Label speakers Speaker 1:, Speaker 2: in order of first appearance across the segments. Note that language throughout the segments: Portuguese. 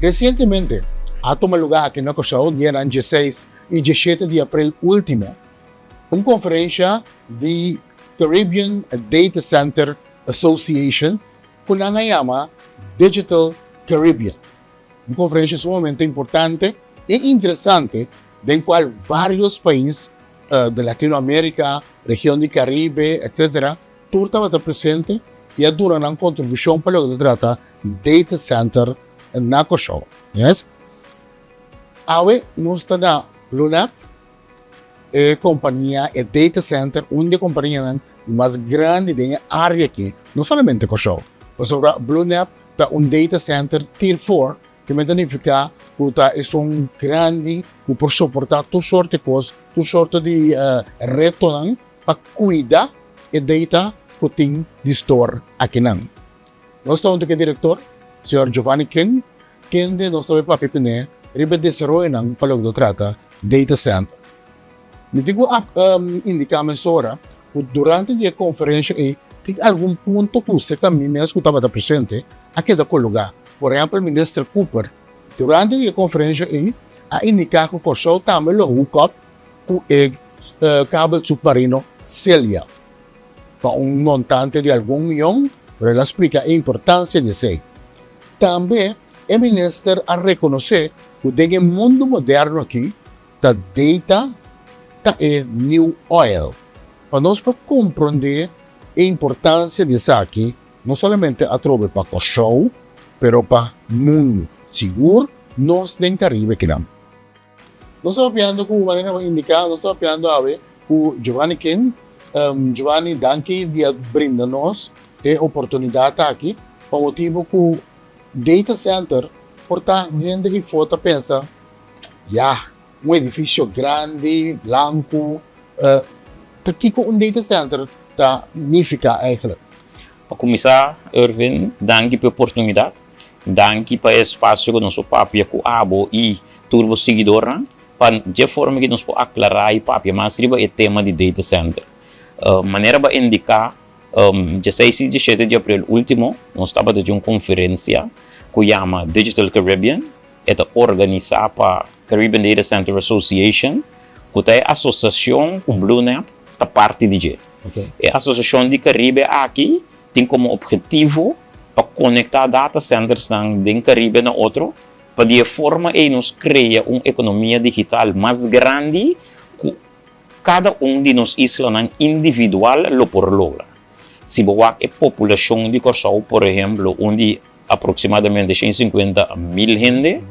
Speaker 1: Recientemente, ha tomado lugar aqui na Kòrsou, dia 16 e 17 de abril último, uma conferência de Caribbean Data Center Association, que se chama Digital Caribbean. Uma conferência sumamente importante e interessante, em qual vários países da Latino Amérika, região de Karibe, etc., tudo estava presente e adorando uma contribuição para o que trata data center na Kòrsou. Yes? Awe, nós estamos na Lunap, companhia e data center, uma das companhias mais grandes da área aqui, não somente Kòrsou. Mas sobre Lunap, está data center Tier 4, que significa que é grande, que pode suportar toda sorte de coisas, toda sorte de retorno para cuidar e data que tem de store aqui. Nós estamos aqui, diretor, Sr. Giovanni, quem nós estamos para pepiné, riba desenvolver para o que trata data center. Me digo indicamos ora que durante a conferência tem algum ponto que você caminha que estava presente aqui da lugar. Por exemplo, o ministro Cooper, durante a conferência a indicar que o Kòrsou também lo hook-up com o kabel supmarino Celia, para montante de algum mion, para ela explica a importância de ser. Também, o ministro a reconhecer que no mundo moderno aqui, a data é new oil. Para nós compreender a importância disso aqui, não somente a tropa para Kòrsou, pero para o mundo seguro, nós nem Karibe que não. Nós estamos vendo que o maneira indicada, nós estamos vendo que Giovanni Giovanni, danke de brinda-nos a oportunidade aqui, para o motivo que o data center, portanto, gente que foto pensa, um edifício grande, branco, porque data center significa eigenlijk.
Speaker 2: Para começar, Irvin, danke pela oportunidade. Danke para o espaço que nós papia com abo e turbo seguidor, para de forma que nós podemos aclarar e papia mais riba o tema de data center. Maneira para indicar, 16 e 17 de abril último, nós estávamos de uma conferência que chama Digital Caribbean, é organizada para Caribbean Data Center Association, que é a associação com WILLEMSTAD da parte de G. A associação de Karibe aqui tem como objetivo para conectar data centers de Karibe na outro, para de forma que nos cria uma economia digital mais grande, que cada de nós islanan individual lo por logra. Se você a população de Kòrsou, por exemplo, onde aproximadamente 150 mil gente,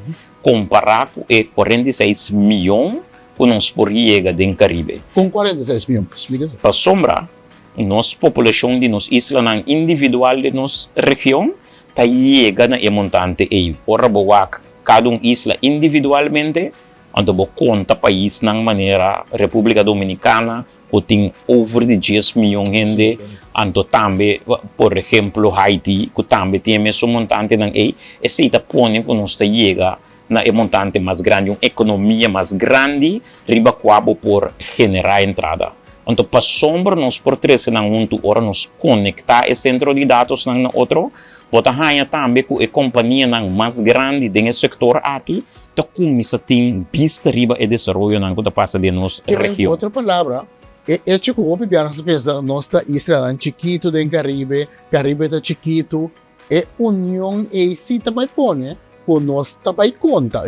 Speaker 2: comparado com 46 milhões que nós por chega em Karibe.
Speaker 1: Com 46 milhões, explica.
Speaker 2: Para sombra, nossa população de nos islanan individual de nossa região está chega na montante aí. Ora boa, cada isla individualmente, então bo conta país na manera República Dominicana, que tem over de 10 milhões de gente, então também, por exemplo, Haiti, que também tem mesmo montante na aí, e se está pondo que nós chega na montante mais grande, uma economia mais grande, riba quabo por generar entrada. Então, para sombra, nós por três na huntu, ora nos conectar o centro de dados na outro, bota raia também com a companhia mais grande desse setor aqui, então começa a ter vista riba e desenvolvimento que passa de nossa região.
Speaker 1: Outra palavra, é que o homem pensa, nós está islanan chikitu em Karibe, Karibe está chikitu, é união e se também põe, com nós também conta,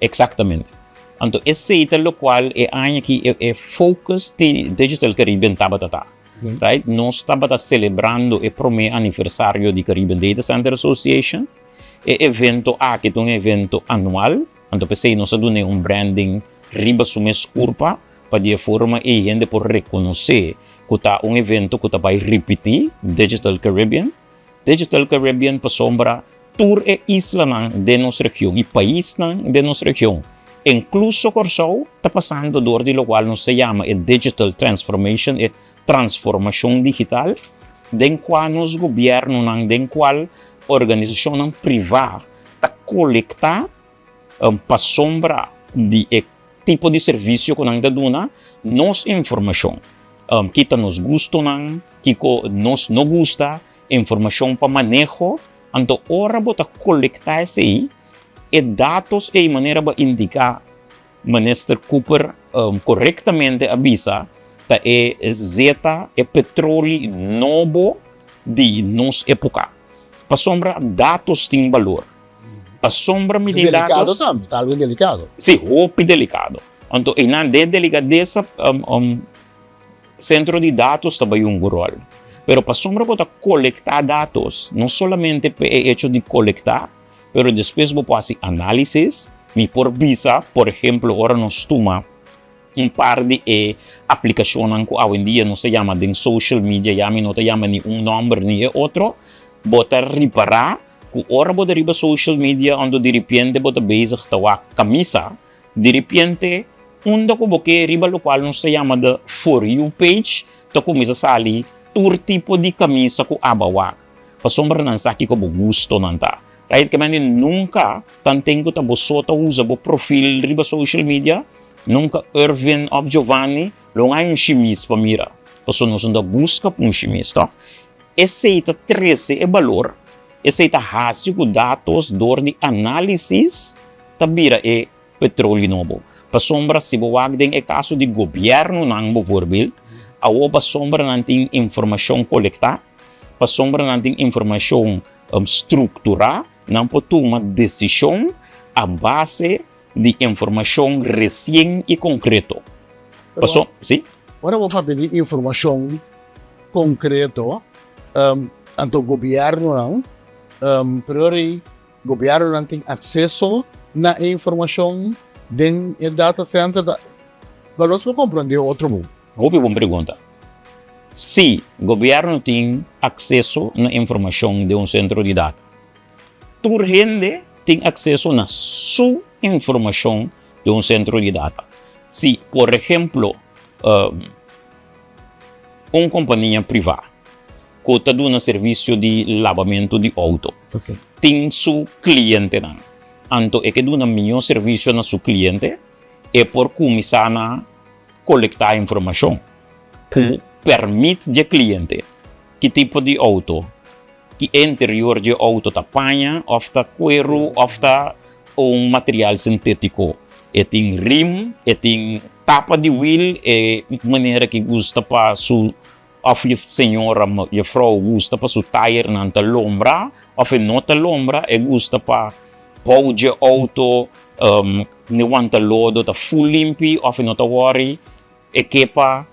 Speaker 2: Exatamente. Então, esse é o qual é aqui é focus de Digital Caribbean Tabatata. Right? Nós estamos celebrando o primeiro aniversário de Caribbean Data Center Association. O evento aqui é um evento anual. Então, pensei nós damos branding riba suma curva para de forma a gente por reconhecer que está evento que vai repetir Digital Caribbean. Digital Caribbean para sombra tour e isla de nossa região e país de nossa região. Incluso Kòrsou está passando por lo qual nos se chama Digital Transformation, transformação digital, den qual nos governo, den qual organização privada está coletar para sombra de tipo de serviço que nós damos, nos informação. Que nos gusta, que nos não gusta, informação para manejo, então ora bota coletar isso aí, e datos e maneira ba indicar Minister Cooper corretamente avisa ta e zeta e petróleo novo de nos época. Pa sombra datos tem valor. Pa sombra mi tem
Speaker 1: Delicado
Speaker 2: datos.
Speaker 1: também, talvez delicado.
Speaker 2: Sim, hopi delicado. Então, de delicadeza centro de dados também um rol. Pero pa sombra bota colectar dados, não solamente é hecho de colectar, pero depois vou fazer análisis, mi por visa, por exemplo, ora nós toma par de aplicações que hoje em dia não se chama de social media, não se chama nem número nem outro, bota reparar, que ora bota riba social media, onde de repente bota bezig tawa camisa, de repente, onde ko boke riba lo qual não se chama de For You page, to começa sali, tur tipo de camisa ko abawak. Pa sombra nan saki ko bo gusto nanta. Kahit que nunca tantengo ta bosota usa bo profil riba social media, nunca Irvin of Giovanni, lo nga yung chimis pa mira. Paso nós anda busca por chimis, tá? Esse 13 é valor, esse hasio com dados dor de análisis, tabira é petróleo novo. Pa sombra se boag den é caso de governo nang bo voorbeeld, awo pa sombra nanting informação colectar, pa sombra nanting informação estruturar, não pode tomar decisão a base de informação recém e concreto. Passou? Sim?
Speaker 1: Agora vou pedir informação concreto anto governo não, priori governo não tem acesso na informação den data center da nós vamos compreender outro mundo.
Speaker 2: Ouve uma pergunta. Se o governo tem acesso na informação de um centro de dados, tu gente tem acesso na sua informação de um centro de dados. Se, por exemplo, uma companhia privada que está dando serviço de lavamento de auto, tem seu cliente, então é que dá um melhor serviço na seu cliente, é por começar a coletar informação que permite ao cliente que tipo de auto, que interior de auto tapanha, ou está cuero, ou está material sintético. E tem rim, e tem tapa de wheel, e maneira que gosta para su, ou a senhora e a frau gosta para su tire na lombra, ou não ta lombra, e gosta para pôr de auto, não anta lodo, tá full limpi, ou não ta worry, e que para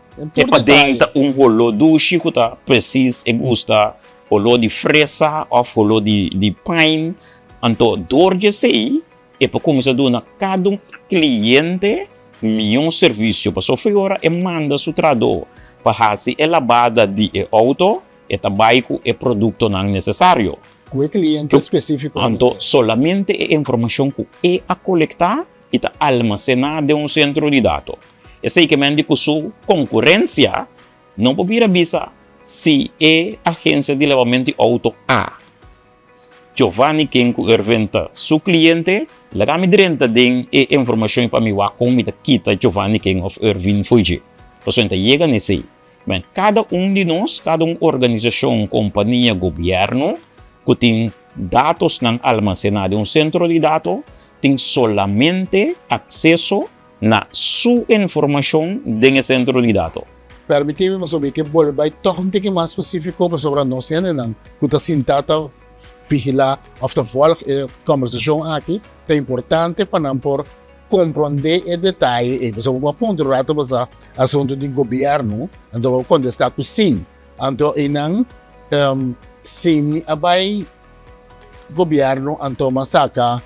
Speaker 2: dentro rolo duche que tá preciso e gosta rolo de fresa ou rolo de pine. Então, dor de sei e para começar a dar cada cliente um serviço para sofrer hora e manda seu trabalho para fazer a lavada de auto e também com o produto não necessário.
Speaker 1: Com o cliente específico.
Speaker 2: Então, somente a informação que é a coletar e está almacenada em centro de dados. E sei que mende com sua concorrência, não pode avisar se é agência de lavamento de auto A. Giovanni, quem inventa seu cliente, lá me drenta den e informação para mim, como me quita Giovanni, quem of Irvin Fuji. Então, chega nesse. Mas cada de nós, cada organização, companhia, governo, que tem dados não almacenados em um centro de dados, tem solamente acesso na sua informação dentro centro de dados.
Speaker 1: Permite-me mas saber que vai toch um pouco mais específico para sobre nós não que está sentado vigilar of the volg conversação aqui é importante para não por compreender o detalhe e você vai ponto rato para assunto de governo então quando está com sim então e não sim abai governo então masaka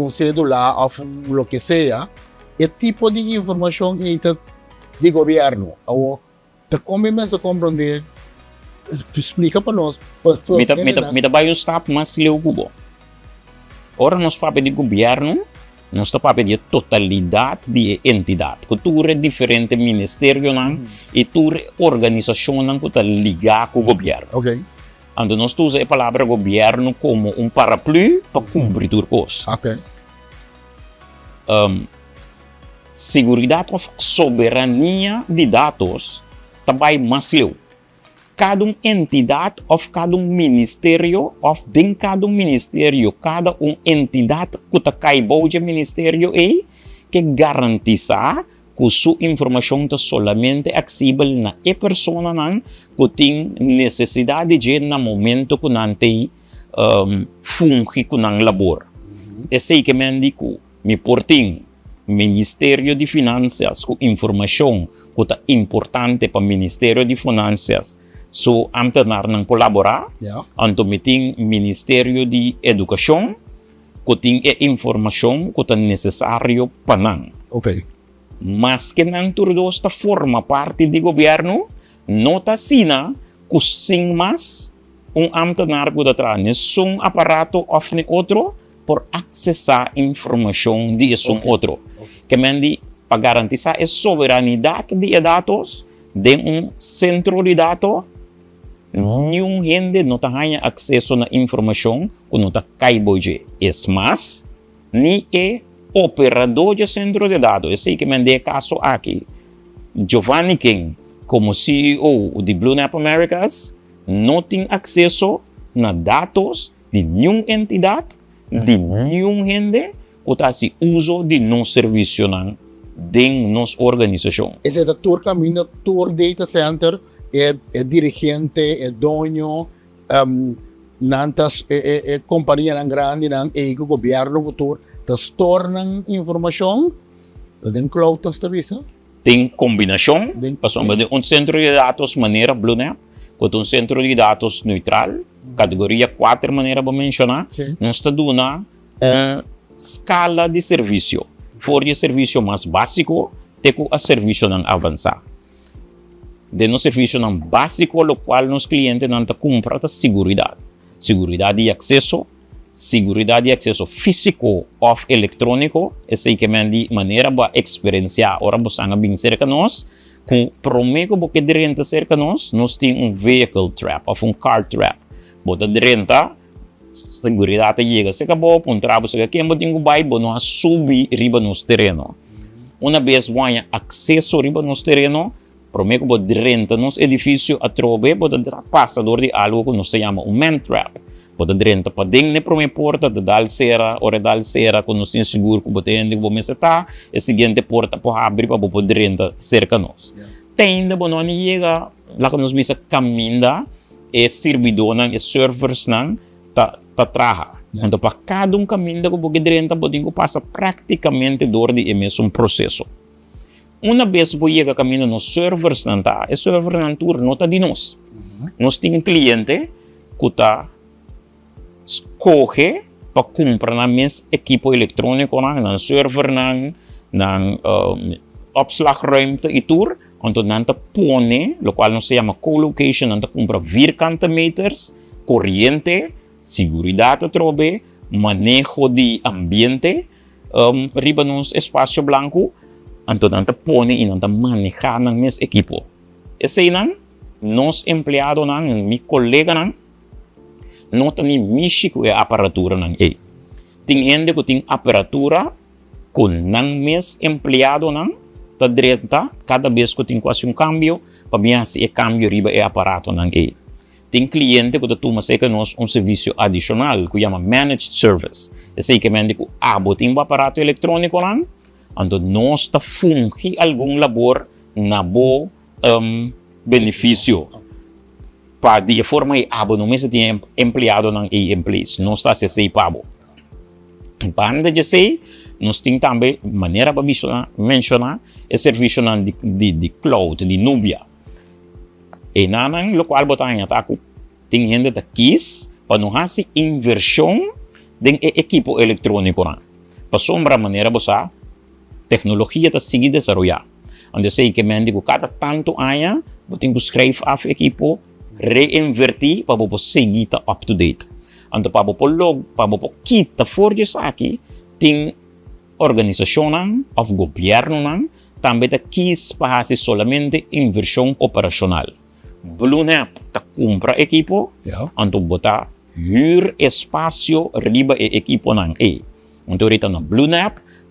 Speaker 1: celular ou lo que seja e tipo de informação de governo ou da como começa a compreender explica para nós
Speaker 2: me trabalho está mais leu cubo ora nós papel de governo nós está papel de totalidade de entidade cultura diferente ministério e toda organização que está ligada com o governo. Então nós usamos a palavra governo como paraplu para cobrir tudo coisa. Seguridade ou soberania de dados também mais leu. cada entidade of cada ministério of den cada ministério, cada entidade que tá caibo de ministério que garantiza que sua informação está solamente acessível na pessoa que tem necessidade de no momento que não tem funge com o labor. Esse que me digo, me portem Ministério de Finanças com informação que é importante para o Ministério de Finanças. So, amtenar não colaborar, então me tem Ministério de Educação que tem informação que é necessário para nós.
Speaker 1: Ok.
Speaker 2: Mas que não tudo esta forma parte do governo, não está asina que sem mais amtenar que está um aparato ou outro por acessar informação de outro. Que me para garantir a soberanidade de dados de centro de dados, nenhum gente não tem acesso a informação que não está caiboje. É mais, nem operador de centro de dados. Eu sei que me dê caso aqui. Giovanni, como CEO de Latino Amérika, não tem acesso a dados de nenhuma entidade, de nenhum gente, que está se uso de nosso serviço de nossa organização.
Speaker 1: Esse é o tour caminho, tour data center, dirigente, dono, nantas, companhia grande, o governo, o tour, tas tornam informação, tem cloud esta visa?
Speaker 2: Tem combinação, passamos de centro de dados maneira Blue com centro de dados neutral, categoria 4 maneira para mencionar, nós está dando escala de serviço. For de serviço mais básico, tem a serviço não avançar. De no serviço não básico, o qual nos clientes não compram a segurança. Segurança de acesso, segurança de acesso físico ou eletrônico, esse que me maneira para experienciar, ora você anda bem cerca de nós, com prometo porque de renta cerca de nós temos vehicle trap, ou car trap. Bota de renta, segurança chega, se acabou, trabo, se acabou, tem que vai, nós subir riba nos terreno. Uma vez ganha acesso riba nos terreno, prometo que de renta nos edifício a trobe, bota passador de algo que nos se chama man trap. Bota de renta para dentro da porta, de dal cera, ora dal cera, quando nos tem seguro que bota dentro, que você está, a seguinte porta para abrir para poder renta cerca nós. Tende, bom, não chega, lá que nos misa caminha, servidor, servers, trabalha. Então, para cada caminho que você renta, você passa praticamente dor de mesmo processo. Uma vez que você chega caminho nos servers, o server não turno está de nós. Nós temos cliente que está escolhe para comprar na mes equipo eletrônico na server na opslagruimte e tour onde nanta pone, lo qual não se chama co-location, nanta compra vierkante meters, corriente, seguridade trobe, manejo de ambiente, riba nos espaço blanco, onde nanta pone e nanta manejar na mes equipo. Esse nan, nos empleado nan, mi colega nan, não tem místico a aparatura não é. Tem gente que tem aparatura com não mesmo empregado não tá direto cada vez que tem quase câmbio para mim se câmbio riba é aparato não é. Tem cliente que toma seca nós serviço adicional que chama managed service. Esse que me digo tem aparato eletrônico não, então nós tá fungi algum labor na bo benefício. Para de forma não mesmo tem empregado não é employees, não está se sei pabo. Para de sei, nós temos também maneira para mencionar o serviço de cloud, de nubia. E nanang local botanya taku tem gente daqui para não fazer inversão de equipo eletrônico na. Para sombra maneira bosa tecnologia está seguir desenvolver. Onde sei que me digo cada tanto aia, botem que escrever a equipo reinvertir para você seguir up to date. Então para você log, para você kita for isso aqui tem organização of governo também tá quis para fazer solamente inversão operacional. Blue tá compra equipo, então botar hyr espaço riba equipo nan e. Então rita na Blue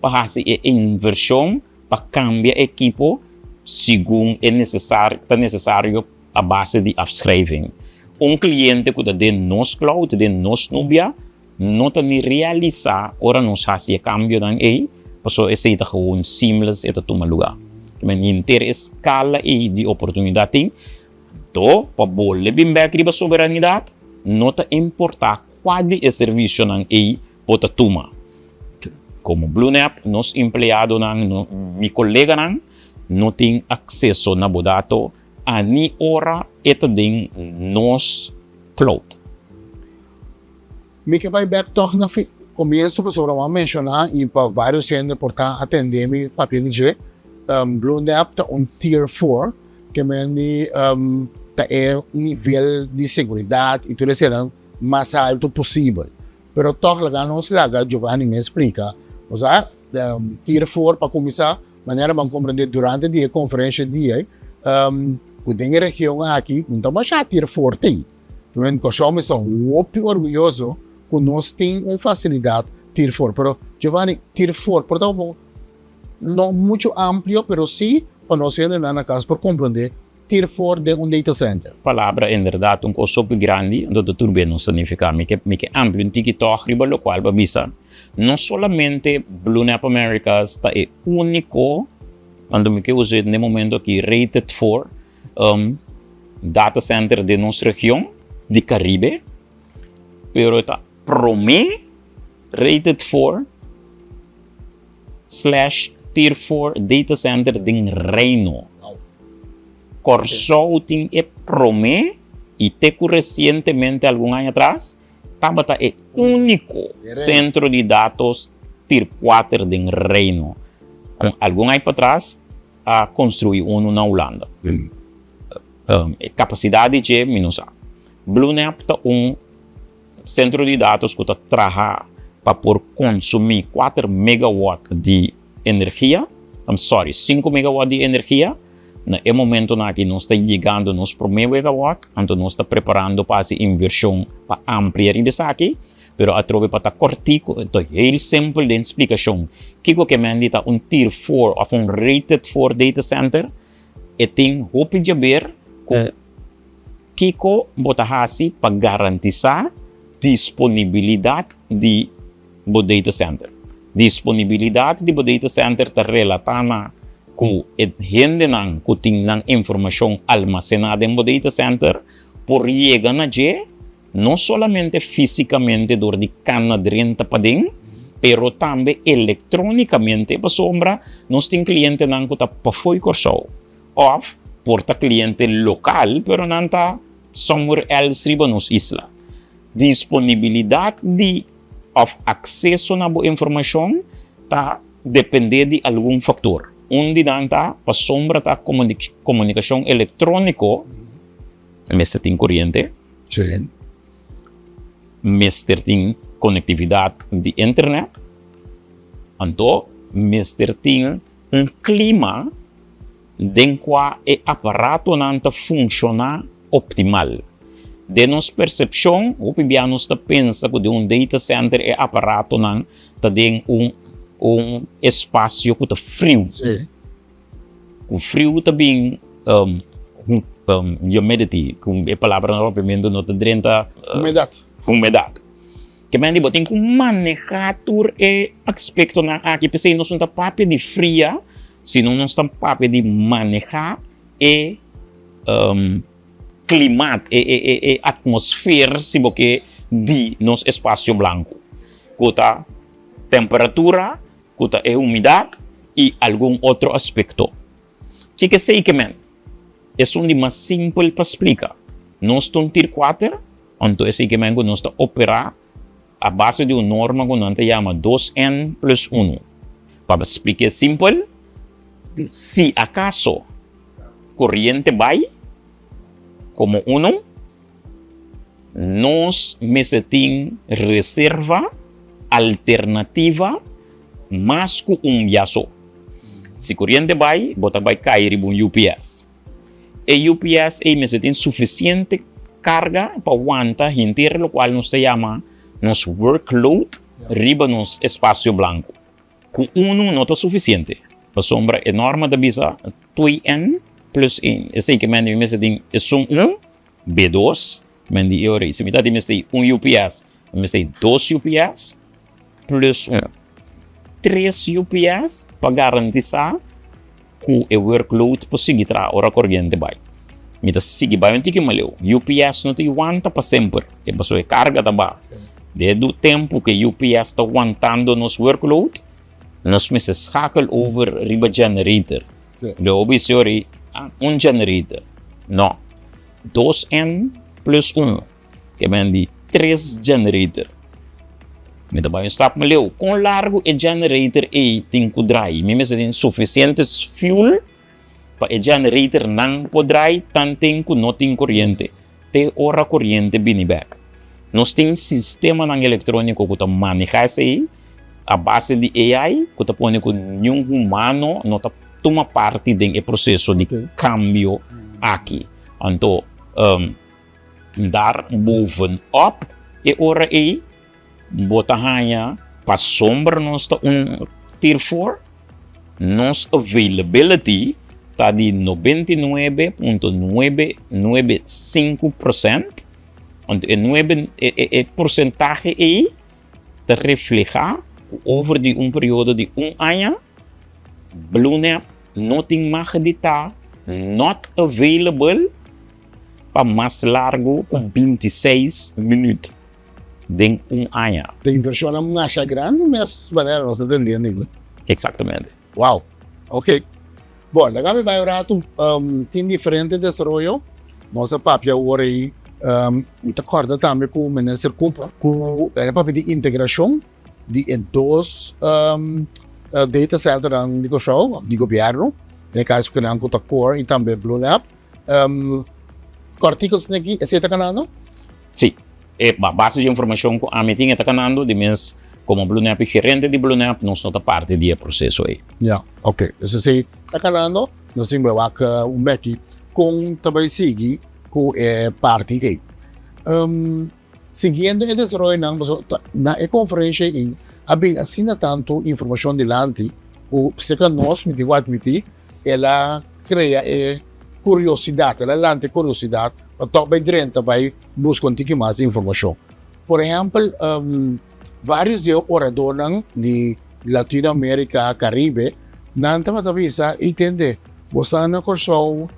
Speaker 2: para fazer inversão para cambiar equipo segundo é necessário a base de afschrijving. Cliente que de nos cloud, de nos nubia, nota ni realiza, ora nos hace cambio dan paso esse ita gewoon seamless ita tumaluga. Men inter escala de oportunidade to pabole bimbek riba soberanidade, nota importa quali e serviço nan pota tuma. Como BlueNap, nos empleado nan, mi colega nan, no tem akseso na dato a ni ora eta ding nos cloud.
Speaker 1: Me que vai back talk na começo para sobre uma mencionar e para vários centros portar atender me papel de BlueNap tá tier 4 que meni tá nível de segurança e tudo será mais alto possível. Pero toque lá não se laga Giovanni me explica. O sea, tier 4 para começar, maneira para compreender durante a dia conferência dia, o dengue região aqui, não mais já tier 4 tem. Então, Kòrsou me são muito orgulhoso que nós temos uma facilidade tier 4. Pero Giovanni, tier 4, portanto, não muito amplo, pero sim, para nós ir na casa para compreender tier 4 de data center.
Speaker 2: Palavra em verdade super grande, do turbe não significa que amplo um TikTok riba local babisa. Não solamente BlueNap Americas está único, quando me que uso no momento aqui rated for data center de nossa região de Karibe, pero está rated for / tier 4 data center de Reino. Kòrsou tem e teco recentemente algum ano atrás, Tabata é único centro de dados tier 4 de Reino. Algum ano para trás, construiu na Holanda. Capacidade de minusa. BlueNap é centro de dados que trabalha para consumir 4 megawatt de energia. 5 megawatt de energia. No momento na que nós estamos chegando nos primeiros megawatt, então nós estamos preparando para essa inversão para ampliar isso aqui, pero a trove para cortico, então é muito simples de explicação. Kiko que manda tier 4 ou rated 4 data center, e tem hope de ver que Kiko bota hasi para garantizar disponibilidade de data center. Disponibilidade de data center está relatada com gente não tem informação almacenada em data center por chegar na G, não somente fisicamente dor de cana de renta para dentro, pero também eletronicamente para sombra, nós tem cliente não que está para foi Kòrsou, ou porta cliente local, pero não está somewhere else riba nos isla. Disponibilidade de acesso na informação está depender de algum fator. Onde danta para sombra ta comunicação eletrônico, mester tem corrente,
Speaker 1: sim.
Speaker 2: Mester tem conectividade de internet, então mester tem clima den qual o aparato não funciona optimal. De nossa percepção, o pibiano está pensa que de data center é aparato não tem espaço que está frio.
Speaker 1: Sim.
Speaker 2: O frio também, humidity, com a palavra obviamente não está dentro umidade. Que men dibo tem que manejar e aspecto na aqui pensei não está papel de fria, sino não está papel de manejar e clima e atmosfera se porque de nos espaço branco. Cota temperatura, cota é umidade e algum outro aspecto. Que sei que men? É de mais simples para explicar. Nós estamos tier 4, então esse que men nós está operar a base de uma norma que nós chama 2n+1. Para explicar simples, se acaso corrente vai como 1, nós mesetim reserva alternativa mais que biaso. Se corrente vai, bota vai cair um UPS. E UPS é mesetim suficiente carga para aguentar inteiro, o qual nós chama nos workload riba nos espaço branco. Com 1 não está suficiente. A sombra enorme da bisa 2n plus 1. Esse que mandi mesa tem sum 1, B2, mandi euro. Se me dá mesa 1 UPS, mesa 2 UPS, plus 1. 3 UPS para garantizar que o workload para seguir a hora corrente vai. Mita sige ba yung tiki maleu. UPS no ti wanta pa semper. Que pasó de carga taba. Desde o tempo que UPS está aguantando nos workload, nós me schakel over riba generator. De obisori generator. No. 2N plus 1. Que mendi 3 generator. Mita ba yung stop maleu. Kung largo e generator e ting kudrai, may din suficientes fuel pa e generator nang podrai tanting ku noting kuryente. Te ora kuryente binibek. Nós tem sistema ng eletrônico que ta manejar a base de AI, que ta pone com nenhum humano, não ta toma parte do processo de cambio aqui. Então, dar boven up e ora botahanha para sombra nós ta tier 4, nos availability está de 99.995%. O porcentaje aí te refleja over de período de ano. Blue não tem mais de not available para mais largo com 26 minutos de ano.
Speaker 1: A inversão é mais grande, mas manera nós entendemos.
Speaker 2: Exatamente.
Speaker 1: Wow. Ok. Bom, agora vai orar tem diferente desenvolvimento. Nossa papia agora aí, te acorda também com o mester compra com a papia de integração de dois data centernan de Kòrsou, de governo, no caso que não conta core e também Blue Lab. Corticos aqui, esse está canando?
Speaker 2: Sim. A base de informação que a meeting está canando, de mês como Blue Lab gerente de Blue Lab, nós não parte do processo aí.
Speaker 1: Yeah, ok. Isso se está canando, nós temos aqui com também seguir com parte aí. Seguindo o desenvolvimento na conferência em abing asina tanto informação de lante, o se que nós me ela cria curiosidade, ela lante curiosidade, para também dentro vai buscar mais informação. Por exemplo, vários de otronan de Latino Amérika, Karibe, nanta matavisa itende. Você na Kòrsou,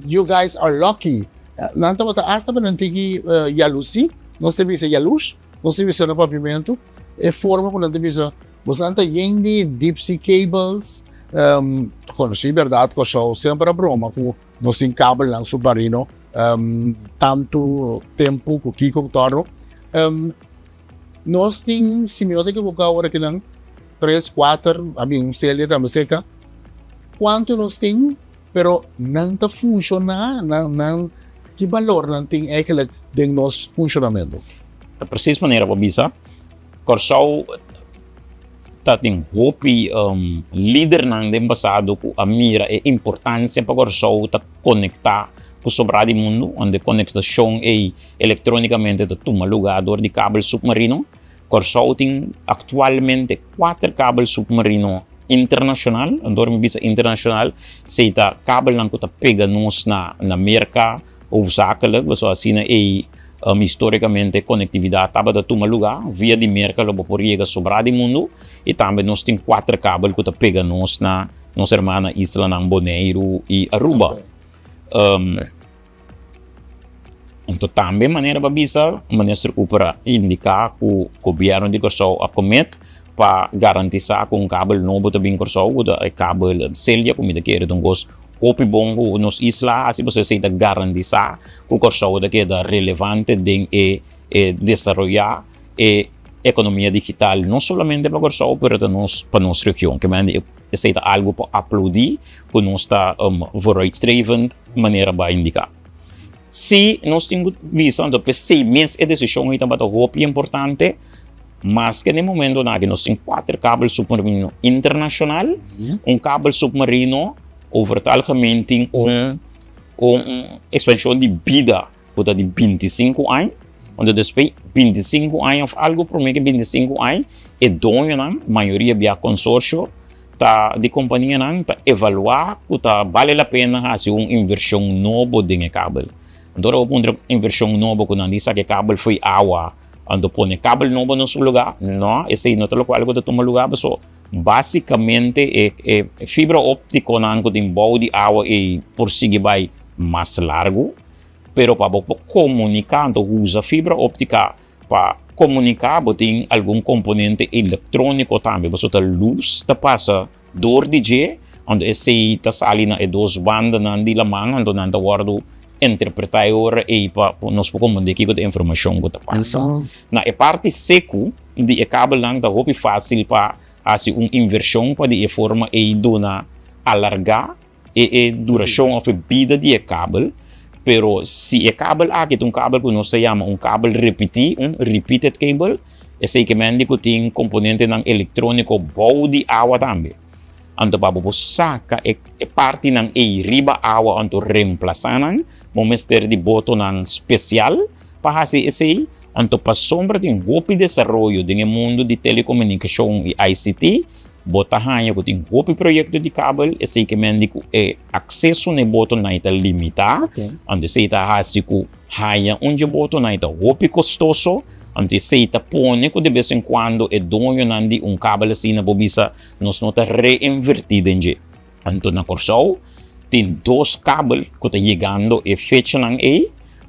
Speaker 1: you guys are lucky. Nanta mata hasta ba nantigi yalusi, não se visa yalus, não se visa na pavimento, forma com nanta visa. Você nanta yendi deep sea cables, conheci verdade Kòrsou sempre a broma com nós tem kabel ng supmarino, tanto tempo com kiko toro. Nós temos semiótica vocal agora que não 3, 4, a minha série da música. Quanto nós temos, pero não está funcionando, não que valor não tem é que de nosso funcionamento.
Speaker 2: Da precisa maneira para bisa, Kòrsou tá tem hopi líder nang dem passado ku a mira e importância para Kòrsou ta conectar com sobrado do mundo, onde conexão é eletronicamente de toma lugar de kabel submarino. Kòrsou tem atualmente 4 kabel submarino internacional, onde bisa internacional, se tá kabel nang kuta pega nos na Amérika ou zakelijk, was asina historicamente conectividade estava de toma lugar via de América logo por chega sobrado do mundo e também nós tem 4 kabel que pega nos na nossa irmã islanan, Bonaire e Aruba. Então também maneira babisa mester para indicar que o governo de Kòrsou a comet para garantizar que kabel novo também Kòrsou o kabel selha como daquele dongos hopi bongo nos isla assim você sei da garantizar que Kòrsou daqui da relevante de desenvolver a economia digital não somente para Kòrsou mas para nossa região que mande sei algo para aplaudir que nós está vooruitstrevend maneira para indicar. Se nós temos visão para 6 meses a decisão é também muito importante, mas que no momento nós temos 4 kabel submarino internacional, kabel submarino over het algemeen tem expansão de vida de 25 anos, onde depois 25 anos of algo por meio que 25 anos é dono na maioria via consórcio de companhia nan ta evaluar que vale a pena fazer uma inversão nova de kabel. Então, uma inversão nova que não diz que kabel foi água, então põe kabel novo no seu lugar, não, esse aí não é o qual que toma lugar, mas basicamente é fibra óptica que tem bom de água e por seguir vai mais largo, pero para comunicar, então usa fibra óptica para comunicar, tem algum componente eletrônico também, você a luz passa dor de G, onde esse sai na duas bandas na de la mão, onde não guardo interpretador e para nós comunicar com a informação que passa. Na parte seco de cabo não tá muito fácil para fazer uma inversão para de forma e dona alargar e duração of vida de cabo. Pero se cabo aqui um cabo que nós chama cabo repeated cable, esse que mende que tem componente ng eletrônico bom de água também. Então para saca parte ng riba água então reemplazar o mester de botão especial para fazer esse então para sombra de golpe desenvolvimento do mundo de telecomunicação e ICT. Bota hanya ko ting hopi proyekto di kabel, esse que mende ko akseso ne botão na ita limita, ande se ita hasi ko hanya unje botão na ita hopi costoso, ande se ita pone ko de vez em quando donyo nandi kabel assim na bobisa nos nota reinvertida enje. Anto na Kòrsou tem dois kabel ko ta chegando fecha nang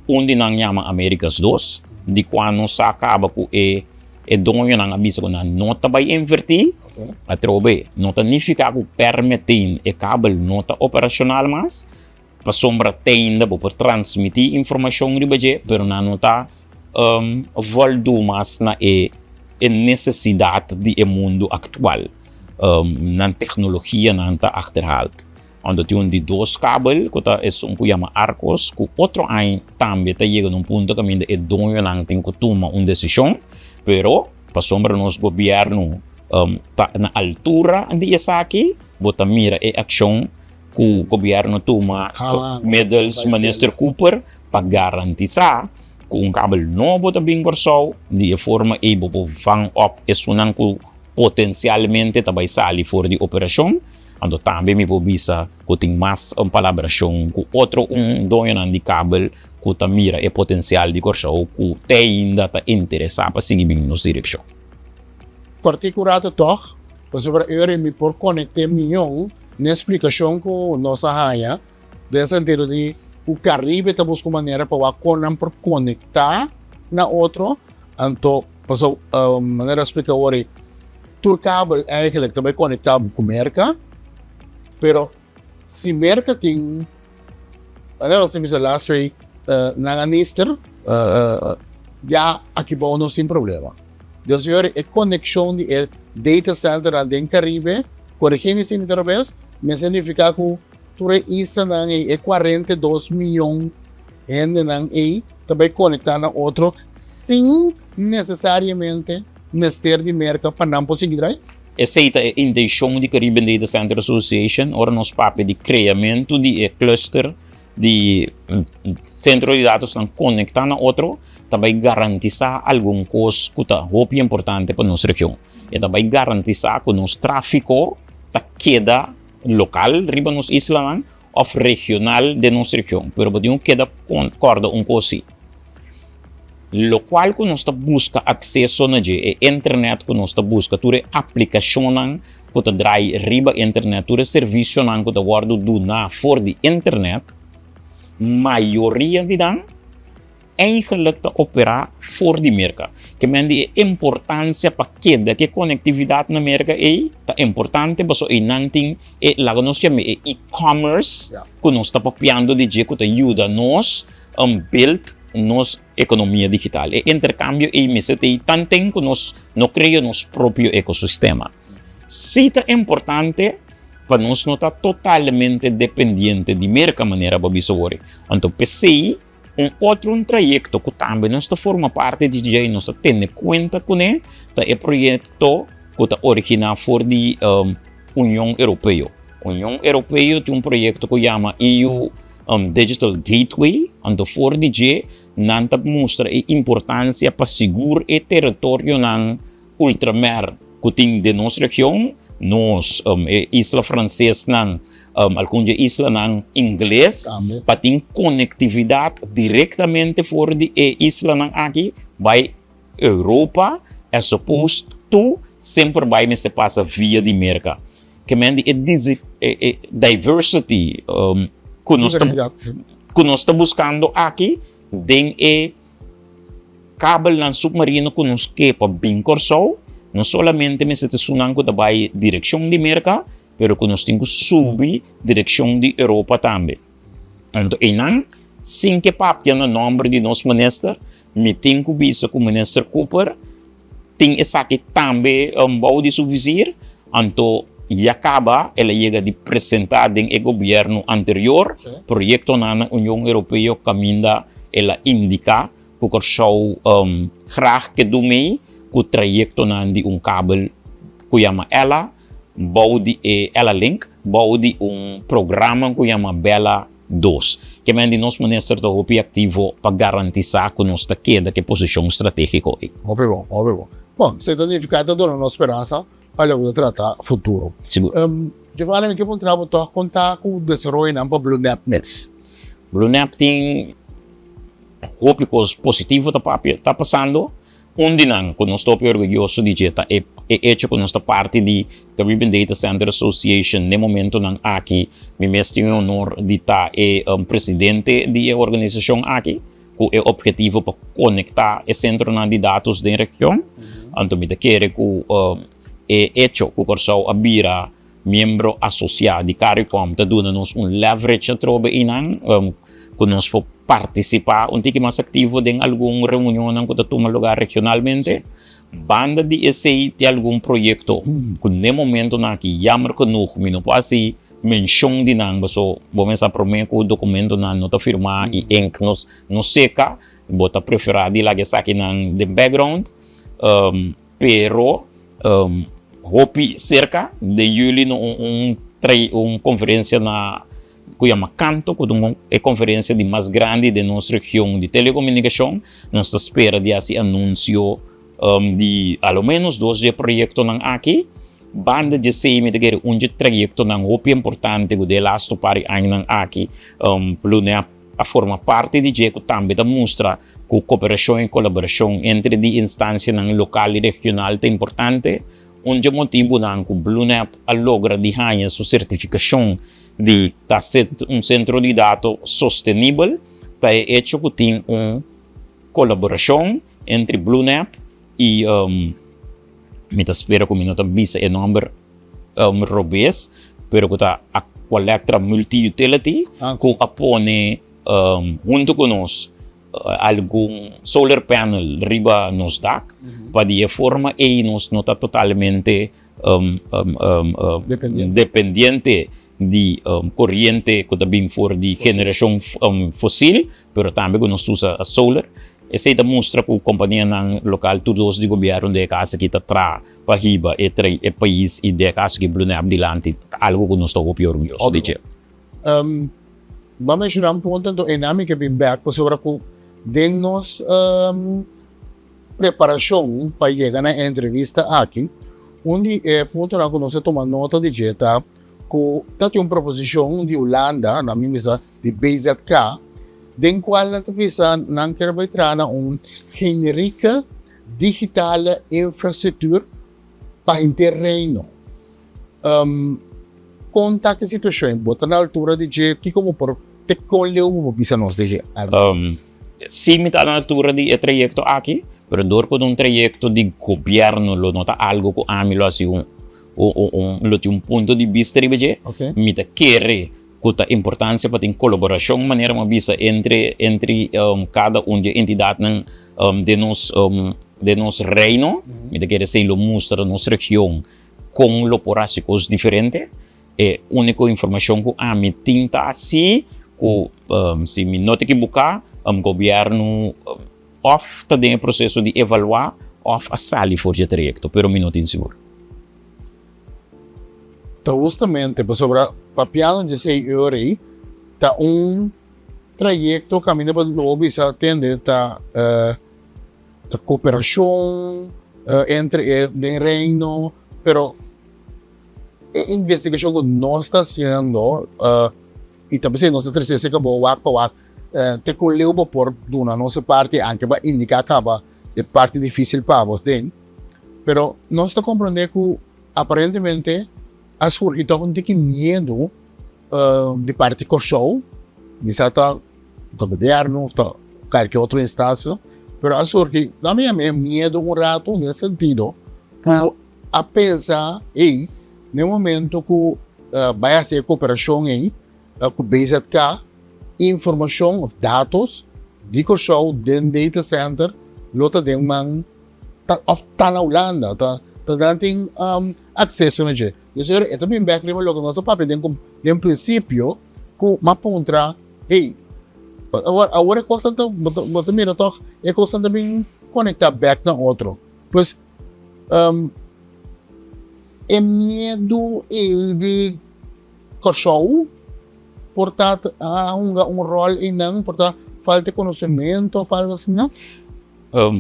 Speaker 2: onde nang llama Américas 2, di quando sa acaba ko donyo nang abisa ko na nota vai invertir. A trobe, não significa que permitir o cabo não está operacional mais, para sombra tende para transmitir informação ribaje, mas não está voltando mais na necessidade do mundo atual, na tecnologia não está achterhaald. Onde tem de dois cabos, que é que chama arcos, que outro ano também está chegando ponto que ainda é dono não tem que tomar uma decisão, pero para sombra nosso governo na altura de essa aqui, bota mira ação que o governo toma medals minister Cooper para garantizar que cabo novo também Kòrsou de forma able vang op isso não que potencialmente também sair fora de operação, então também me bisa que tem mais colaboração com outro dono de cabo que mira potencial de Kòrsou que ainda está interessado para seguir bem nossa direção.
Speaker 1: Particulado toch, você vai me por conectar mion na explicação que nós haya, desse sentido de o Karibe está buscando maneira para por conectar na outro, então passou maneira explicar agora, tur cabo é que também conectar com merca, pero se merca tem, maneira assim me last way, na mester, já aqui bom não sem problema. Dus je a conexão de data center em Karibe, corrigimos em outra vez, mas significa que tu islanan é 42 milhões de também conectar na outro, sem necessariamente mester de merca para não conseguir.
Speaker 2: Essa é a intenção de Karibe Data Center Association, ora nos papel de criamento de cluster de centro de dados não conectar na outro, também garantizar algum coisa que é muito importante para nossa região. E também garantizar que nosso tráfego queda local, riba nos islanan, ou regional de nossa região. Pero podemos queda concorda coisa. Lo qual que nós busca acesso na internet que nós busca toda aplicação que drai riba internet, toda serviço que guardo do na for de internet, maioria de dan eigenlijk te operar voor die merken. Que mende a importância para que conectividade na merca é importante para so inanting lago nós chama e-commerce que nós está papiando de que ajuda nós build nos economia digital. E intercâmbio e mesete tanto que nós não cria nosso próprio ecossistema. Se é importante para nós não estar totalmente dependente de merca maneira para bisogore. Então, PCI outro trajeto que também nós forma parte de DJ, nós temos conta com é projeto que está originado for de União Europeia. União Europeia tem projeto que chama EU Digital Gateway, então for DJ não mostra a importância para segurar o teritorionan ultramar que tem de nossa região, nos isla francês nan alguns isla nan inglês para ter conectividade diretamente fora de isla nan aqui vai Europa é suposto sempre vai me se passa via de América que mende diversity que nós estamos buscando aqui tem kabel ng supmarino que nos quepa bem Kòrsou, não somente me se sunang ko dabei direção de América, pero que nós temos que subir direção de Europa também. Então, enang, sem que papia no nome de nosso mester, me tenho que visa com o mester Cooper, tem essa aqui também bom de subvisir, então, e acaba, ela chega de apresentar em governo anterior, projeto na União Europeia, caminha, ela indica, que Kòrsou graag que do mee, que o trajecto de kabel que chama ela, bouw de ela link, bouw de programa que chama Bela 2. Que men de nos minister to hopi ativo para garantizar que nós está queda que posição estratégica é.
Speaker 1: Óbvio, óbvio. Bom, se danificado dona nossa esperança, olha o tratar futuro.
Speaker 2: Seguro.
Speaker 1: Giovanni, me que bom trabalho to contar com o desenvolvimento para Blue Nap Nets.
Speaker 2: Blue Nap tem hopi coisa positiva tá passando. Onde não, quando nós estamos orgulhosos de que é hecho com nossa parte de Karibe Data Center Association, no momento não aqui, me mestre em honor de estar presidente da organização aqui, com o objetivo para conectar o centernan de dados da região. Então, me quero que é hecho com o Kòrsou abira membro associado de Karibe, está dando-nos leverage a trobe inang, que nós for participar um pouco mais ativo em alguma reunião que toma lugar regionalmente, banda de esse de algum projeto que no momento aqui jammer genoeg me não pode menção de nada, so vamos a prometer que o documento não está firmado e enk nos seca, bota preferado lá que saque nang de background, pero hopi cerca de julho conferência na que chama Canto, que é a conferência de mais grande de nossa região de telecomunicação. Nós espera de esse anúncio de ao menos 12 projetos aqui. Banda de CM de projeto muito importante que de last para aqui, a forma parte de que também mostra que a cooperação e colaboração entre de instâncias local e regional é importante. Onde motivo que o BlueNap logra de ganhar sua certificação de ser centro de dados sustentável, está hecho que tem uma colaboração entre BlueNap e me espero que o minuto visa o nome robês, pero que está a coleta multi-utility, que apone junto conosco algum solar panel riba nos DAC, para de forma e nós não está totalmente dependente de corrente que também for de geração fóssil, pero também que nós usa a solar. Essa aí mostra que a companhia local, todos de governo de casa que está para riba e país e de casa que Blue Nap dilante, algo que nós estamos orgulhosos de dizer.
Speaker 1: Vamos mencionar ponto do enami que vem back sobre que demos preparação para chegar na entrevista aqui, onde ponto na que nós tomamos nota de dieta que tem uma proposição de Holanda, na minha de BZK, den qual na tapisa não quer entrar na genérica digital infraestrutura para interreino. Conta que situação, bota na altura de que como por te colheu o bisa nós de
Speaker 2: sim, me está na altura de projeto aqui, pero dor com projeto de governo, lo nota algo que a mim lo assim um ponto de vista de me tá querer que a importância para ter colaboração maneira uma visa entre cada de entidade de nosso reino, me tá querer ser lo mostra nossa região com lo porásicos diferente, é única informação que a mim tinta assim que se me não te equivocar, governo está em processo de evaluar of a sali for de projeto, pero me não tenho seguro.
Speaker 1: Então, justamente, sobre o papel de 6 euros, está trajeto caminho para o globo e atende a cooperação entre o reino, pero investigação que nós está fazendo, e também nós estamos que wak pa wak, te colheu por duna nossa parte, anche para indicar que é parte difícil para você, pero nós está compreendendo que aparentemente a surgido um pouco medo de parte de Kòrsou, de certa do governo, de qualquer outra instância, pero a surgido também é medo rato nesse sentido, que a pensar no momento que vai ser cooperação que base cá informação, dados de Kòrsou dentro do data center, lota de tá na Holanda, tá dando acesso na gente. Isso é também bem que logo nós papel em princípio que mapontra, agora coisa também é coisa também conectar back na outro. Pois é medo de Kòrsou, portanto há rol em não, portanto falta de conhecimento, falta assim, não?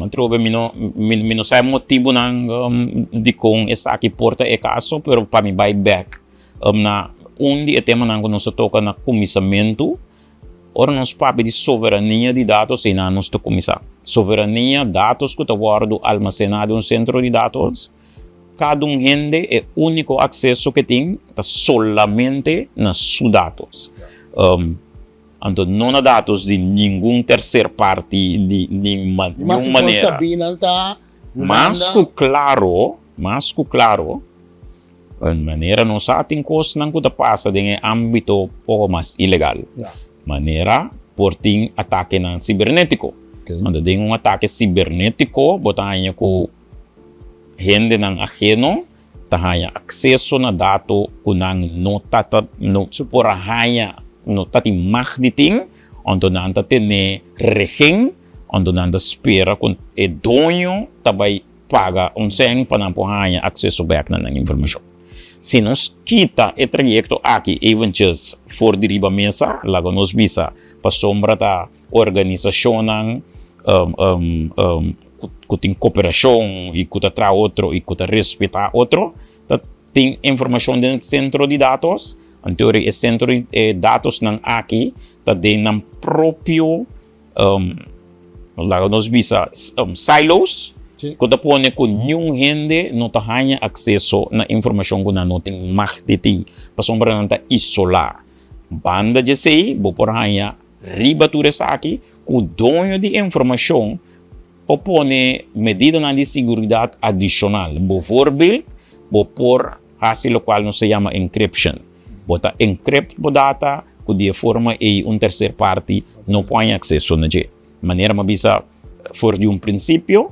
Speaker 2: Trove não sei motivo de com essa aqui porta é caso, pero para mim vai back na onde é tema não nós toca na comissamento, ora nós papo de soberania de dados e na nós to comissar. Soberania dados que está guardado almacenado em um centro de dados. Cada gente é único acesso que tem tá solamente nas seus dados. Então, não há dados de nenhum terceira parte de nenhuma maneira. Mas que claro, a maneira não sabe tem coisas não que passa em âmbito pouco mais ilegal. Maneira por ter ataque não cibernético. Quando tem ataque cibernético, botar com gente não ajeno, tahanya akseso na dato kunang no supora hanya no tati magditing ondo nanta tene regen ondo nanta spera kun e donyo tabay paga unseng panampuhanya akseso back na ng informasyon. Se nos kita e trayecto aqui eventures for diriba mesa lago nos bisa pa sombra ta organisasyon ng kuting cooperação e kuta tra outro e kuta respeitar outro, tem informação dentro do centro de dados, em teoria é centro de dados não aqui, tem nam próprio lá nós bisa silos, kuta pone com nenhum gente não tenha acesso na informação que não tem mais de tem, para sombra não tá isolar. Banda de sei, bo por hanya ribatura aqui, com dono de informação opone medida de seguridade adicional. Bijvoorbeeld, por hasil lo qual no se llama encryption. Bota encrypt po data, que de forma um terceira parte não põe acesso na je. Maneira mabisa for de princípio,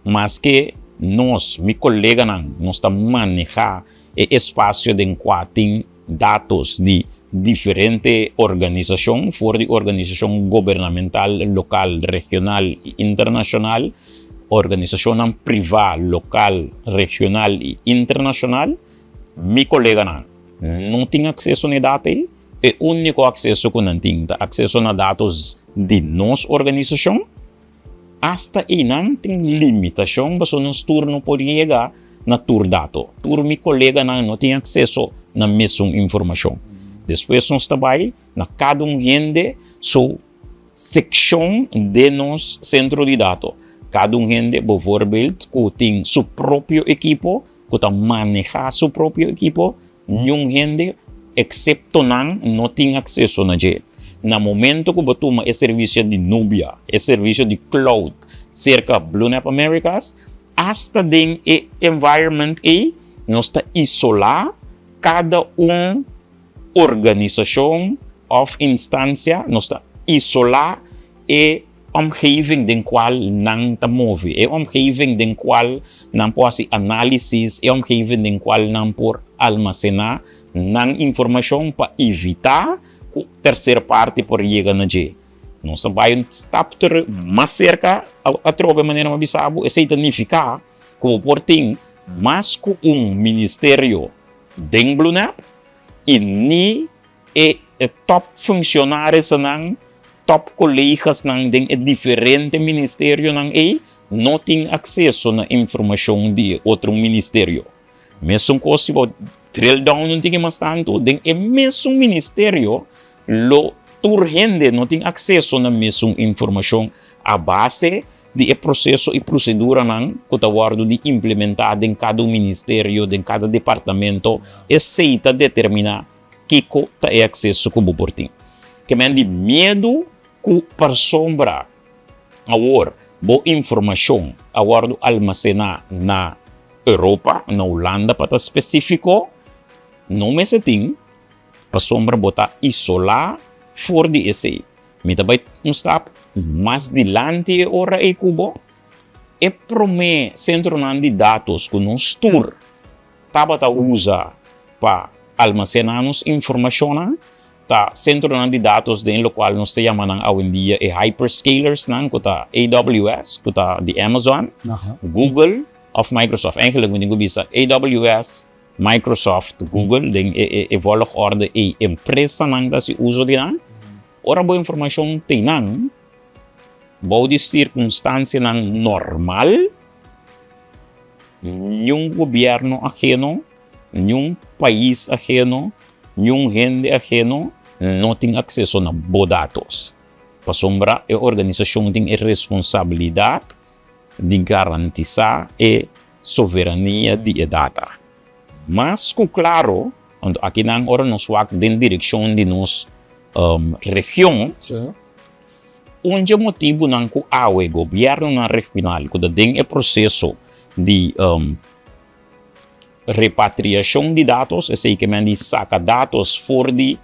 Speaker 2: mas que nós, mi colega nós está manejar espaço de enquadro dados de diferente organização, for de organização governamental, local, regional e internacional, organização privada, local, regional e internacional, mi colega não tem acesso a dados, é o único acesso que não tem, acesso a dados de nossa organização, hasta aí não tem limitação, mas nos turno pode chegar na tur dato. Tur mi colega não tem acesso na mesma informação. Depois nós trabalhamos na cada gente sua seção de nosso centro de dados. Cada gente, por exemplo, que tem seu próprio equipo, que está manejar seu próprio equipo, nenhum gente, excepto não tem acesso a ele. No momento que você toma serviço de nubia, serviço de cloud, cerca de Latino Amérika, hasta dentro do environment nós está isolar cada organisação of instância, nós está isolar e omgeving den qual não está move, e omgeving den qual não pode fazer análise, e omgeving den qual não pode almacenar não informação para evitar que a terceira parte por chegar na G. Nós vai estar mais cerca a troca de maneira mais bizarra, e significa que o portem mais que ministério den Blunap e ni top funcionários não top colegas não de diferente ministério não não tem acesso na informação de outro ministério. Mesmo ko si drill down não tinha mais tanto, den é mesmo ministério lo turhende não tem acesso na mesma informação a base de processo e procedura nan kutawardo de implementar em cada ministério, em cada departamento, aceita determinar que tá é acesso como portim. Que men de medo ku persombra awor bo informação awor do almacenar na Europa, na Holanda para específico, não me seting persombra bota isolar for de essay. Mita bay stop mas dilante ora e kubo e prome centernan de datos com um store tabata usa para almacenarmos informação ta centernan de datos den lo qual nos chamam hoje em dia e hyperscalers nan kuta AWS kuta de Amazon Google of Microsoft eigenlijk moet ik bisa AWS Microsoft Google den e volg orde e empresa nan da si uso de nan ora boa informação tem nan boa de circunstância nan normal nenhum governo ajeno nenhum país ajeno nenhum gente ajeno não tem acesso a boa dados para sombra a organização tem a responsabilidade de garantizar a soberania de data mas claro aqui nan ora nos wak den direção de nos região onde motivo não que o governo na regional quando tem o processo de repatriação de dados é que man saca dados fora de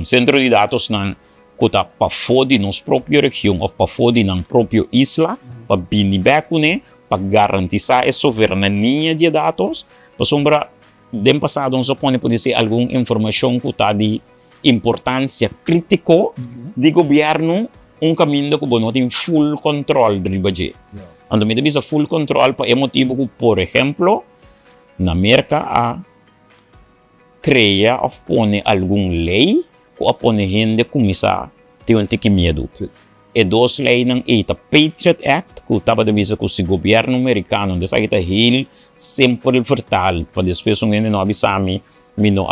Speaker 2: centro de dados não que para fora de nossa própria região ou para fora de nossa própria isla para binibecune para garantizar a soberania de dados para sombra dem passado nós pode ser alguma informação que está de importância crítico de governo caminho que não tem full control do budget. Ando me bisa full control para motivo que, por exemplo, na América a cria ou pone algum lei que a pone gente começar ter que medo. E duas leis não é a Patriot Act que estava de bisa que o governo americano dessa que heel sempre vertal para depois um gente não avisame mino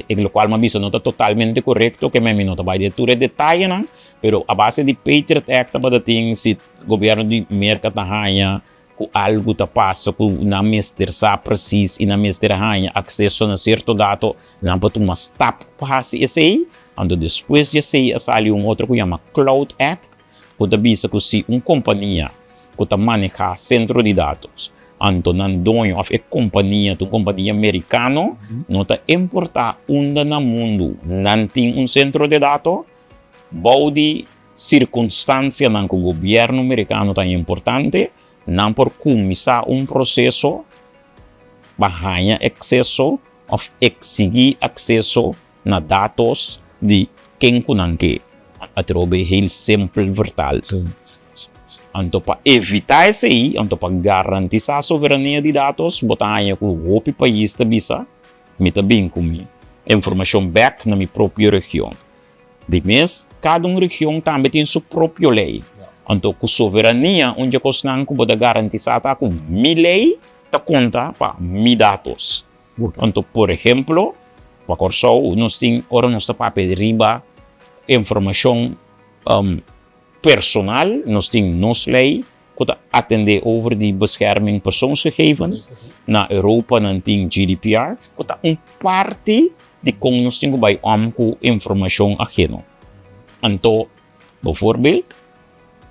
Speaker 2: lo qual mabisa não está totalmente correto que me não está vai de tudo detalhe não pero a base de Patriot Act para ting se governo de América tá hanha com algo tá passa com na mester sa precis e na mester hanha acesso a certo dato não para tu mas tap passe esse ando depois esse sali outro que chama Cloud Act que tá bisa que se companhia que tá maneja centro de dados anto nan dono of a companhia americano não está importar unda na mundo não tem centro de dados body circunstância nan que o governo americano está importante não por começar processo para accesso of exigir acesso na dados de quem que a trobe heel simple vertal anto para evitar isso aí, anto para garantizar a soberania de dados, botar com o outro país da bisa, me também com informação back na minha própria região. De mês, cada região também tem sua própria lei. Anto com soberania, onde a coisa não pode garantizar tá com minha lei, tá conta para meus dados. Anto, por exemplo, para Kòrsou, nós temos ora nós para pedir informação personal, nós temos nossa lei que atende over de bescherming persoonsgegevens. Na Europa nós temos GDPR, que parte de como nós temos bij com informação ajeno. Então, bijvoorbeeld,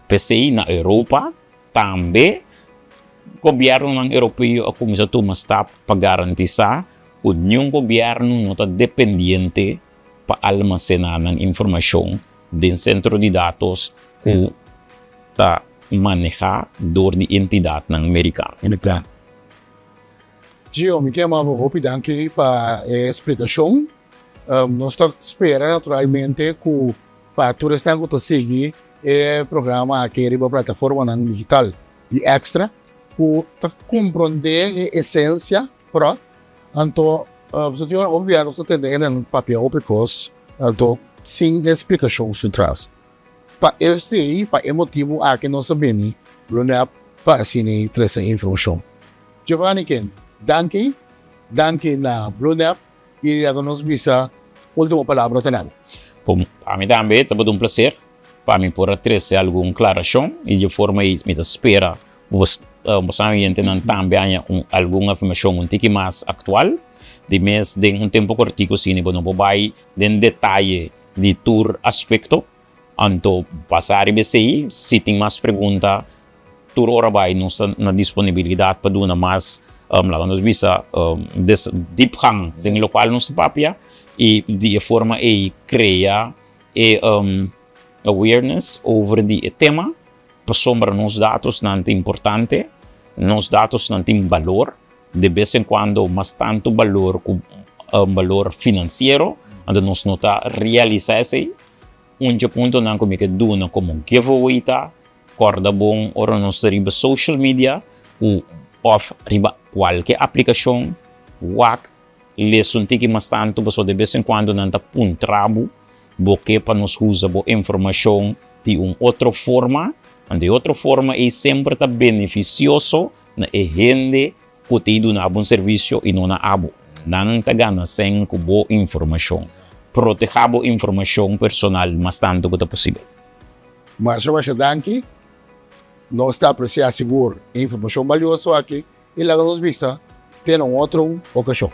Speaker 2: PCI na Europa, também, o governo europeu começa a tomar step para garantizar que nenhum governo não está dependente para almacenar informação do centro de dados que está manejado por a entidade americana.
Speaker 1: Gio, me quer muito danke para a explicação. Nós estamos esperando naturalmente que para todos que seguir o programa Karibe, a plataforma digital e extra, para compreender a essência, então, você tem obviamente você tem um papel porque então sem explicação se traz. Para esse para motivo a que nós sabemos, para asina essa informação. Giovanni, Danke na Blue Nap e a nos bisa última palavra tanan.
Speaker 2: Para mim também está um prazer. Para mim por trazer alguma aclaração e de forma aí me espera você ambiente não também alguma informação um pouco mais atual de mês de tempo curtico sim não vai de detalhe de tur aspecto então passar e BCI se tem mais pergunta tur hora vai na disponibilidade para dar mais lá nos visa deep hang em local nos papia e de forma aí criar awareness over die tema, para sombra nos dados não é importante, nos dados não têm valor, de vez em quando mas tanto valor como valor financeiro, então nós nota realizar esse, ponto não como que duna como giveaway tá, corda bom, ora nós riba social media, of riba qualquer aplicação, WAC, lesson tiki mas tanto, mas de vez em quando não tá trabo, porque para nos usar a informação de outra forma, e de outra forma é sempre tá beneficioso na gente que tem um bom serviço e não na abo. Não tá ganha sem com boa informação. Proteger a informação personal mas tanto quanto possível.
Speaker 1: Mas eu acho que nós está apreciando seguro informação valiosa aqui e lá nos bisa ter outro ocasião.